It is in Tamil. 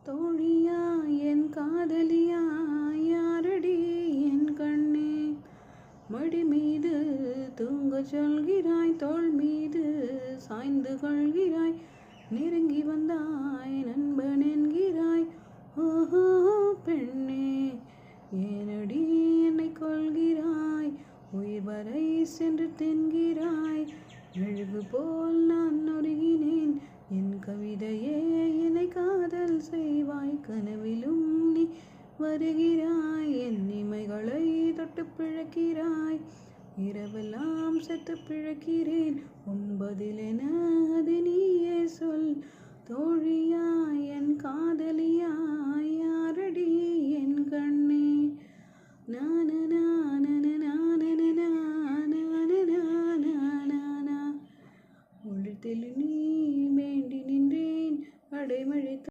தோழியா என் காதலியா யாரடி என் கண்ணே மடி மீது தூங்கச் சொல்கிறாய் தோள் மீது சாய்ந்து கொள்கிறாய் நெருங்கி வந்தாய் நண்பன் என்கிறாய் ஓஹோ பெண்ணே ஏனடி என்னை கொள்கிறாய் உயிர் வரை சென்று தின்கிறாய் மெழுகு போல் நான் நொறுகினேன் என் கவிதையே என்னை காதல் செய்வாய் கனவிலும் நீ வருகிறாய் என் இமைகளை தொட்டு பிழைக்கிறாய் இரவெல்லாம் செத்து பிழைக்கிறேன் உன்பதில் என அது நீயே சொல் தோழியா என்